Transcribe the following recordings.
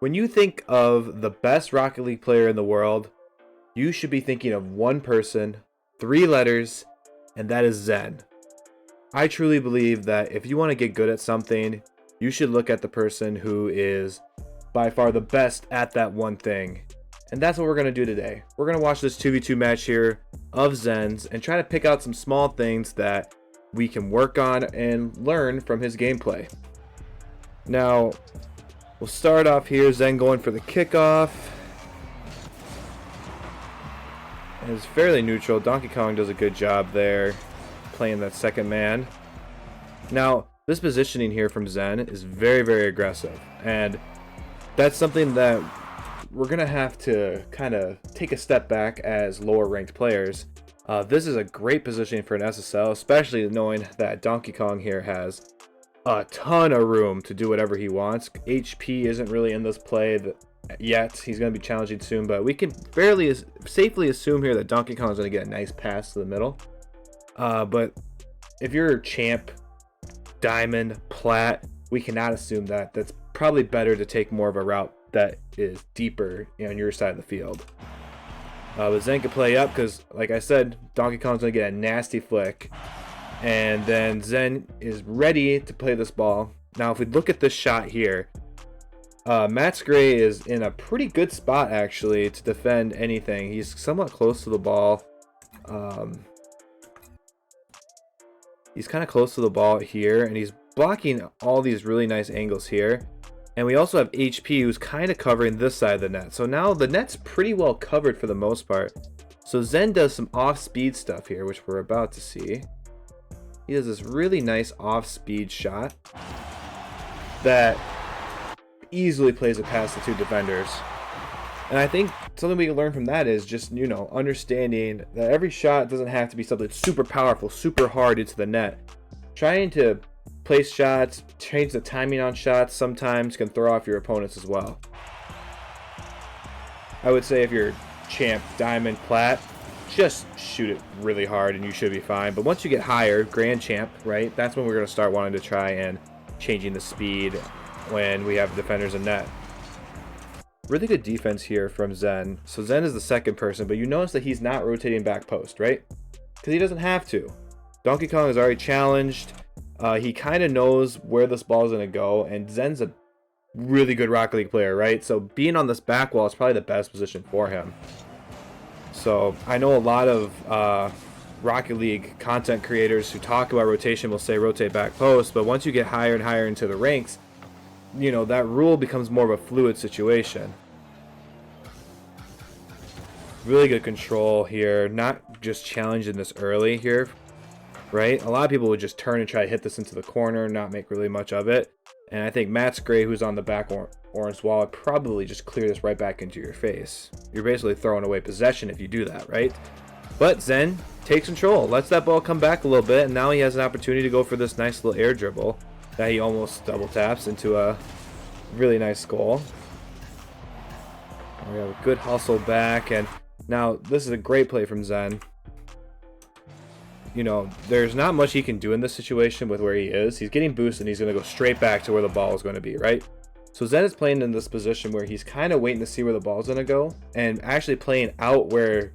When you think of the best Rocket League player in the world, you should be thinking of one person, 3 letters, and that is Zen. I truly believe that if you want to get good at something, you should look at the person who is by far the best at that one thing. And that's what we're going to do today. We're going to watch this 2v2 match here of Zen's and try to pick out some small things that we can work on and learn from his gameplay. Now, we'll start off here, Zen going for the kickoff. And it's fairly neutral. Donkey Kong does a good job there, playing that second man. Now, this positioning here from Zen is very, very aggressive. And that's something that we're going to have to kind of take a step back as lower ranked players. This is a great positioning for an SSL, especially knowing that Donkey Kong here has a ton of room to do whatever he wants. HP isn't really in this play yet. He's going to be challenging soon, but we can fairly safely assume here that Donkey Kong is going to get a nice pass to the middle. But if you're Champ, Diamond, Plat, we cannot assume that. That's probably better to take more of a route that is deeper on your side of the field. But Zen can play up because, like I said, Donkey Kong's going to get a nasty flick. And then Zen is ready to play this ball. Now, if we look at this shot here, Matt's Gray is in a pretty good spot, actually, to defend anything. He's somewhat close to the ball. He's kind of close to the ball here, and he's blocking all these really nice angles here. And we also have HP, who's kind of covering this side of the net. So now the net's pretty well covered for the most part. So Zen does some off-speed stuff here, which we're about to see. He does this really nice off-speed shot that easily plays it past the two defenders. And I think something we can learn from that is just, understanding that every shot doesn't have to be something super powerful, super hard into the net. Trying to place shots, change the timing on shots sometimes can throw off your opponents as well. I would say if you're Champ, Diamond, Plat, just shoot it really hard and you should be fine. But once you get higher, Grand Champ, right, that's when we're going to start wanting to try and changing the speed when we have defenders in net. Really good defense here from Zen. So Zen is the second person, but you notice that he's not rotating back post, right? Because he doesn't have to. Donkey Kong is already challenged. He kind of knows where this ball is going to go, and Zen's a really good Rocket League player, right? So being on this back wall is probably the best position for him. So I know a lot of Rocket League content creators who talk about rotation will say rotate back post, but once you get higher and higher into the ranks, that rule becomes more of a fluid situation. Really good control here, not just challenging this early here, right? A lot of people would just turn and try to hit this into the corner, not make really much of it. And I think Matt's Gray, who's on the back orange wall, would probably just clear this right back into your face. You're basically throwing away possession if you do that, right? But Zen takes control, lets that ball come back a little bit, and now he has an opportunity to go for this nice little air dribble that he almost double taps into a really nice goal. We have a good hustle back, and now this is a great play from Zen. There's not much he can do in this situation with where he is. He's getting boosted and he's going to go straight back to where the ball is going to be, right? So Zen is playing in this position where he's kind of waiting to see where the ball is going to go and actually playing out where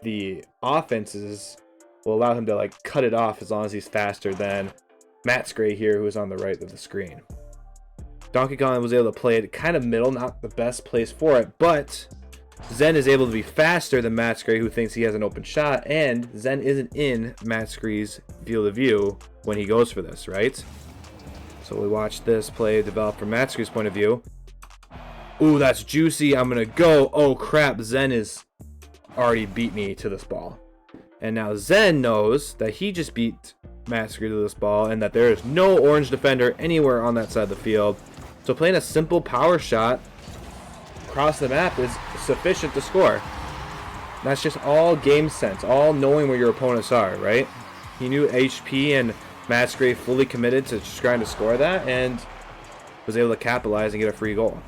the offenses will allow him to cut it off as long as he's faster than Matt's Gray here, who is on the right of the screen. Donkey Kong was able to play it kind of middle, not the best place for it, but Zen is able to be faster than Matt's Gray, who thinks he has an open shot, and Zen isn't in Matt's Gray's field of view when he goes for this, right? So we watch this play develop from Matt's Gray's point of view. Ooh, that's juicy. I'm going to go. Oh, crap. Zen is already beat me to this ball. And now Zen knows that he just beat Matt's Gray to this ball and that there is no orange defender anywhere on that side of the field. So playing a simple power shot across the map is sufficient to score. That's just all game sense, all knowing where your opponents are, right? He knew HP and Matt's Gray fully committed to just trying to score that and was able to capitalize and get a free goal.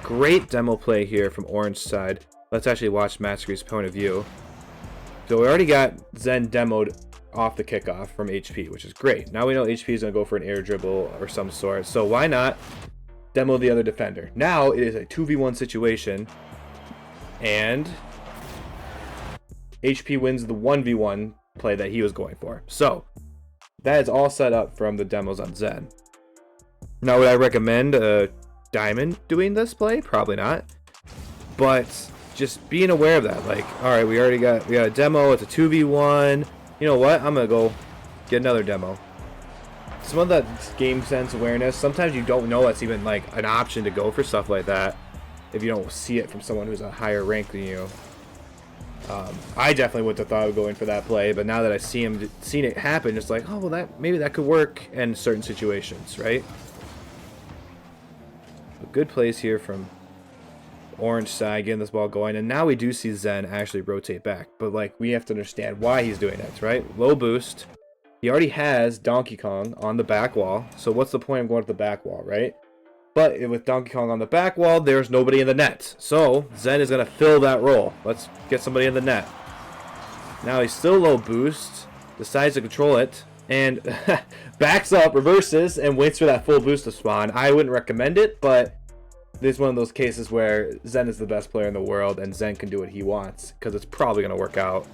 Great demo play here from orange side. Let's actually watch Matt's Gray's point of view. So we already got Zen demoed off the kickoff from HP, which is great. Now we know HP is going to go for an air dribble or some sort. So why not demo the other defender. Now it is a 2v1 situation, and HP wins the 1v1 play that he was going for. So that is all set up from the demos on Zen. Now, would I recommend Diamond doing this play? Probably not. But just being aware of that. Like, all right, we got a demo. It's a 2v1. You know what? I'm gonna go get another demo. Some of that game sense awareness. Sometimes you don't know it's even like an option to go for stuff like that if you don't see it from someone who's a higher rank than you. I definitely wouldn't have thought of going for that play, but now that I've seen it happen, it's like, oh well, maybe that could work in certain situations, right? A good plays here from orange side, getting this ball going, and now we do see Zen actually rotate back, but like we have to understand why he's doing that, right? Low boost. He already has Donkey Kong on the back wall, so what's the point of going to the back wall, right? But with Donkey Kong on the back wall, there's nobody in the net. So Zen is going to fill that role. Let's get somebody in the net. Now he's still low boost, decides to control it, and backs up, reverses, and waits for that full boost to spawn. I wouldn't recommend it, but this is one of those cases where Zen is the best player in the world, and Zen can do what he wants, because it's probably going to work out.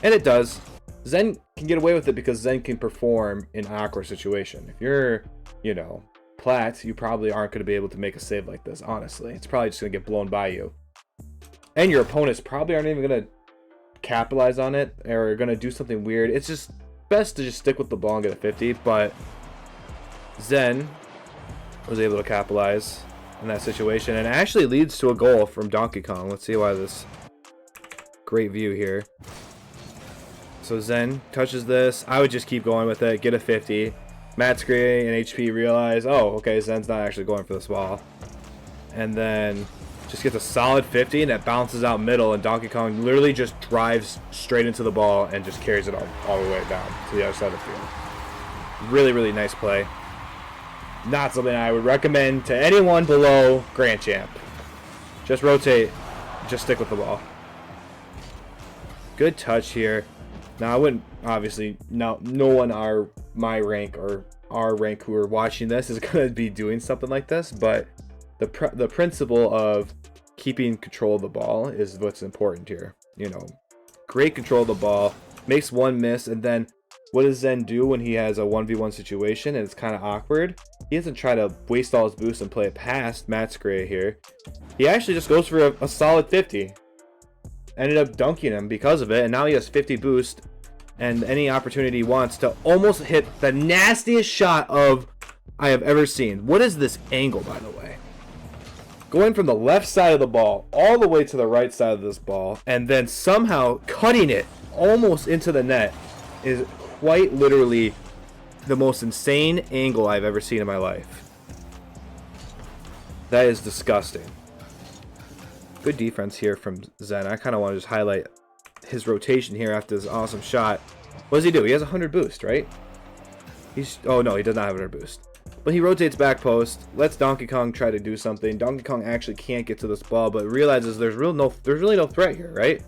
And it does. Zen can get away with it because Zen can perform in an awkward situation. If you're, you know, Plat, you probably aren't going to be able to make a save like this, honestly. It's probably just going to get blown by you. And your opponents probably aren't even going to capitalize on it or are going to do something weird. It's just best to just stick with the ball and get a 50, but Zen was able to capitalize in that situation and actually leads to a goal from Donkey Kong. Let's see why this great view here. So Zen touches this. I would just keep going with it, get a 50. Matt Gray and HP realize, oh, okay, Zen's not actually going for this ball. And then just gets a solid 50, and that bounces out middle, and Donkey Kong literally just drives straight into the ball and just carries it all the way down to the other side of the field. Really, really nice play. Not something I would recommend to anyone below Grand Champ. Just rotate. Just stick with the ball. Good touch here. Now, I wouldn't, obviously, no one my rank or our rank who are watching this is going to be doing something like this, but the principle of keeping control of the ball is what's important here. You know, great control of the ball, makes one miss, and then what does Zen do when he has a 1v1 situation and it's kind of awkward? He doesn't try to waste all his boost and play it past Matt's Gray here. He actually just goes for a solid 50. Ended up dunking him because of it, and now he has 50 boost and any opportunity he wants to almost hit the nastiest shot I have ever seen. What is this angle, by the way? Going from the left side of the ball all the way to the right side of this ball and then somehow cutting it almost into the net is quite literally the most insane angle I've ever seen in my life. That is disgusting. Good defense here from Zen. I kind of want to just highlight his rotation here after this awesome shot. What does he do? He has 100 boost, right? Oh no, he does not have 100 boost. But he rotates back post, lets Donkey Kong try to do something. Donkey Kong actually can't get to this ball, but realizes there's really no threat here, right?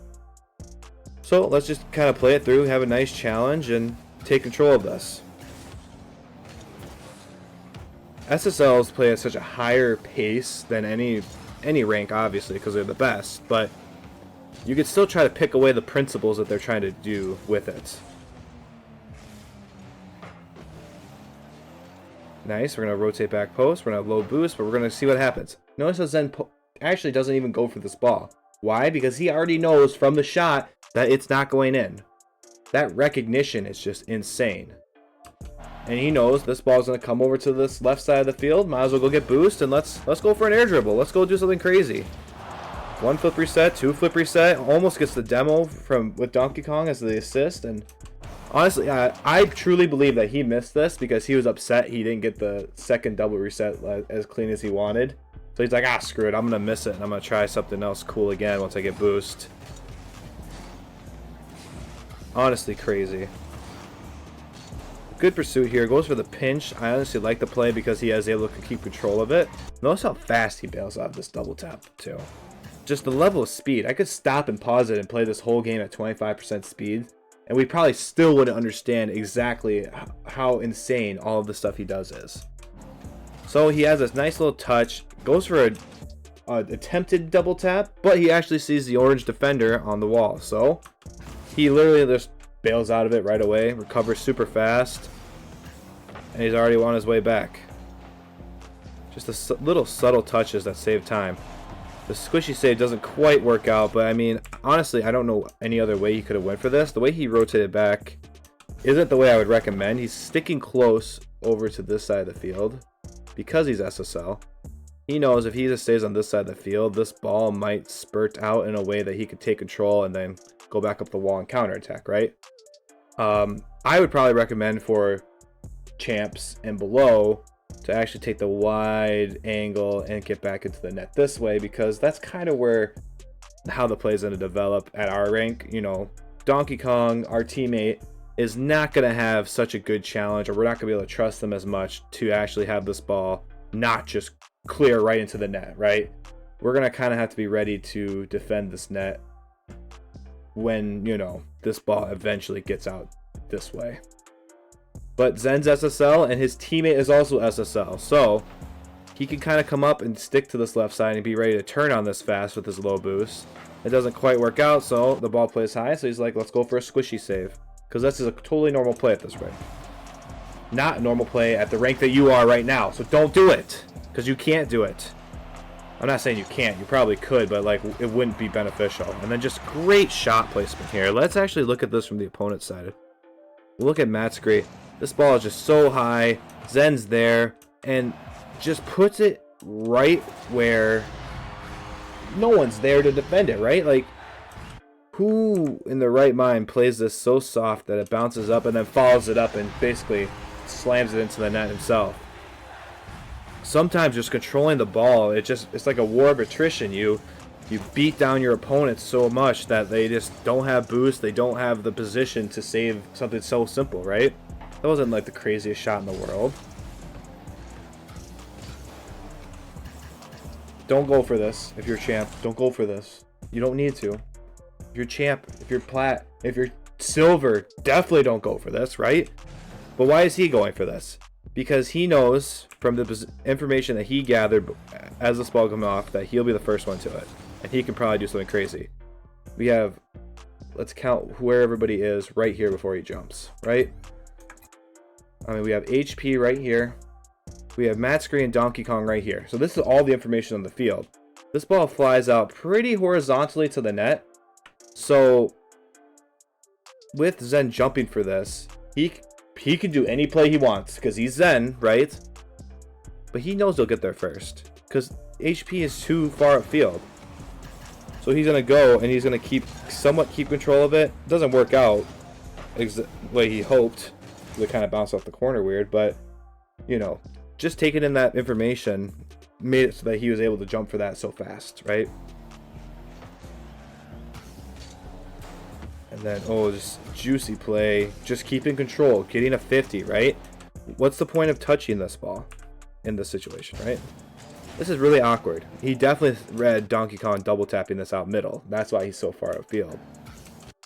So let's just kind of play it through, have a nice challenge, and take control of this. SSLs play at such a higher pace than any rank, obviously, because they're the best, but you could still try to pick away the principles that they're trying to do with it. Nice. We're going to rotate back post. We're going to have low boost, but we're going to see what happens. Notice how Zen actually doesn't even go for this ball. Why? Because he already knows from the shot that it's not going in. That recognition is just insane. And he knows this ball is going to come over to this left side of the field. Might as well go get boost, and let's go for an air dribble. Let's go do something crazy. One flip reset, two flip reset. Almost gets the demo with Donkey Kong as the assist. And honestly, I truly believe that he missed this because he was upset he didn't get the second double reset as clean as he wanted. So he's like, screw it. I'm going to miss it, and I'm going to try something else cool again once I get boost. Honestly, crazy. Good pursuit here. Goes for the pinch. I honestly like the play because he is able to keep control of it. Notice how fast he bails out of this double tap, too. Just the level of speed. I could stop and pause it and play this whole game at 25% speed, and we probably still wouldn't understand exactly how insane all of the stuff he does is. So he has this nice little touch, goes for a attempted double tap, but he actually sees the orange defender on the wall. So he literally just bails out of it right away, recovers super fast, and he's already on his way back. Just the little subtle touches that save time. The squishy save doesn't quite work out, but I mean, honestly, I don't know any other way he could have went for this. The way he rotated back isn't the way I would recommend. He's sticking close over to this side of the field because he's SSL. He knows if he just stays on this side of the field, this ball might spurt out in a way that he could take control and then go back up the wall and counterattack, right? I would probably recommend for champs and below to actually take the wide angle and get back into the net this way, because that's kind of where how the play is going to develop at our rank. You know, Donkey Kong, our teammate, is not going to have such a good challenge, or we're not going to be able to trust them as much to actually have this ball not just clear right into the net, right? We're going to kind of have to be ready to defend this net when, you know, this ball eventually gets out this way. But Zen's SSL and his teammate is also SSL, so he can kind of come up and stick to this left side and be ready to turn on this fast with his low boost. It doesn't quite work out, so the ball plays high, so he's like, let's go for a squishy save, because this is a totally normal play at this rank. Not a normal play at the rank that you are right now, so don't do it, because you can't do it. I'm not saying you can't, you probably could, but like it wouldn't be beneficial. And then just great shot placement here. Let's actually look at this from the opponent's side. Look at Matt's great. This ball is just so high. Zen's there and just puts it right where no one's there to defend it, right? Like, who in their right mind plays this so soft that it bounces up and then follows it up and basically slams it into the net himself? Sometimes just controlling the ball, it's like a war of attrition. You beat down your opponents so much that they just don't have boost, they don't have the position to save something so simple, right? That wasn't like the craziest shot in the world. Don't go for this if you're champ. Don't go for this. You don't need to. If you're champ, if you're plat, if you're silver, definitely don't go for this, right? But why is he going for this? Because he knows from the information that he gathered as this ball comes off that he'll be the first one to it. And he can probably do something crazy. We have, let's count where everybody is right here before he jumps, right? I mean, we have HP right here. We have Matt Screen and Donkey Kong right here. So this is all the information on the field. This ball flies out pretty horizontally to the net. So with Zen jumping for this, he can do any play he wants because he's Zen, right? But he knows he'll get there first because HP is too far upfield. So he's going to go and he's going to somewhat keep control of it. Doesn't work out the way he hoped. They kind of bounced off the corner weird, but you know, just taking in that information made it so that he was able to jump for that so fast, right? And then, oh, just juicy play, just keeping control, getting a 50, right? What's the point of touching this ball in this situation, right? This is really awkward. He definitely read Donkey Kong double tapping this out middle. That's why he's so far upfield.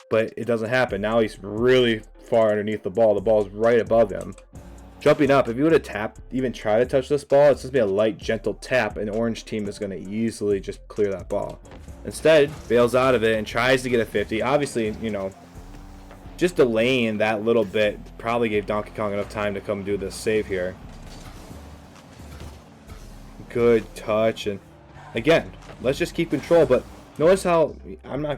But it doesn't happen. Now he's really far underneath the ball. The ball is right above him. Jumping up, if you would have tapped, even try to touch this ball, it's just be a light, gentle tap, and the orange team is going to easily just clear that ball. Instead, bails out of it and tries to get a 50. Obviously, you know, just delaying that little bit probably gave Donkey Kong enough time to come do this save here. Good touch, and again, let's just keep control, but notice how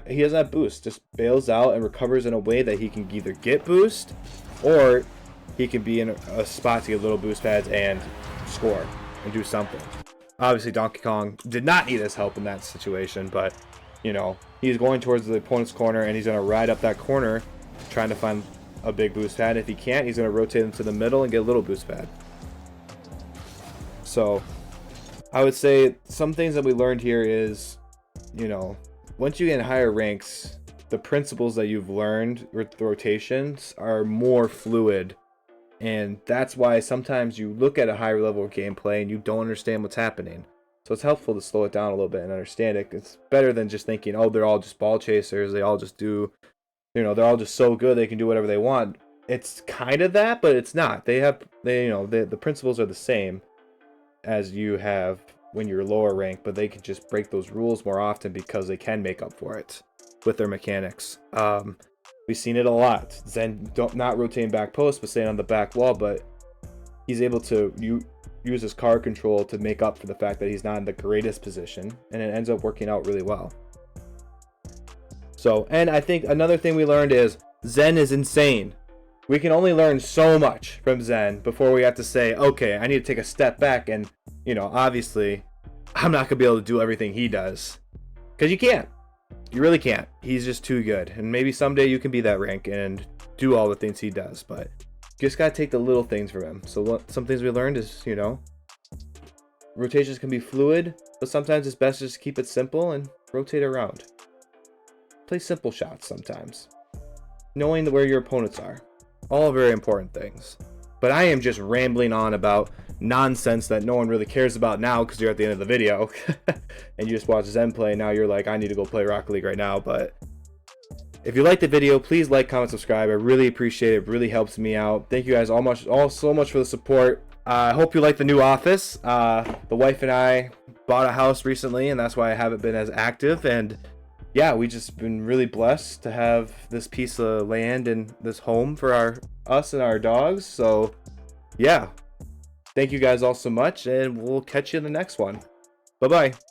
he doesn't have boost, just bails out and recovers in a way that he can either get boost or he can be in a spot to get little boost pads and score and do something. Obviously, Donkey Kong did not need his help in that situation, but you know, he's going towards the opponent's corner and he's going to ride up that corner trying to find a big boost pad. If he can't, he's going to rotate into the middle and get a little boost pad. So I would say some things that we learned here is, you know, once you get in higher ranks, the principles that you've learned with rotations are more fluid. And that's why sometimes you look at a higher level of gameplay and you don't understand what's happening. So it's helpful to slow it down a little bit and understand it. It's better than just thinking, oh, they're all just ball chasers. They all just do, you know, they're all just so good they can do whatever they want. It's kind of that, but it's not. The principles are the same. as you have when you're lower rank, but they can just break those rules more often because they can make up for it with their mechanics. We've seen it a lot. Zen not rotating back post, but staying on the back wall, but he's able to use his card control to make up for the fact that he's not in the greatest position, and it ends up working out really well. So, and I think another thing we learned is Zen is insane. We can only learn so much from Zen before we have to say, okay, I need to take a step back, and, you know, obviously, I'm not going to be able to do everything he does. Because you can't. You really can't. He's just too good. And maybe someday you can be that rank and do all the things he does, but you just got to take the little things from him. So some things we learned is, you know, rotations can be fluid, but sometimes it's best to just keep it simple and rotate around. Play simple shots sometimes. Knowing where your opponents are. All very important things. But I am just rambling on about nonsense that no one really cares about now because you're at the end of the video and you just watch Zen play. Now you're like, I need to go play Rocket League right now. But if you liked the video, please like, comment, subscribe. I really appreciate it. It really helps me out. Thank you guys all so much for the support. I hope you like the new office. The wife and I bought a house recently, and that's why I haven't been as active. And yeah, we just been really blessed to have this piece of land and this home for us and our dogs. So yeah, thank you guys all so much, and we'll catch you in the next one. Bye bye.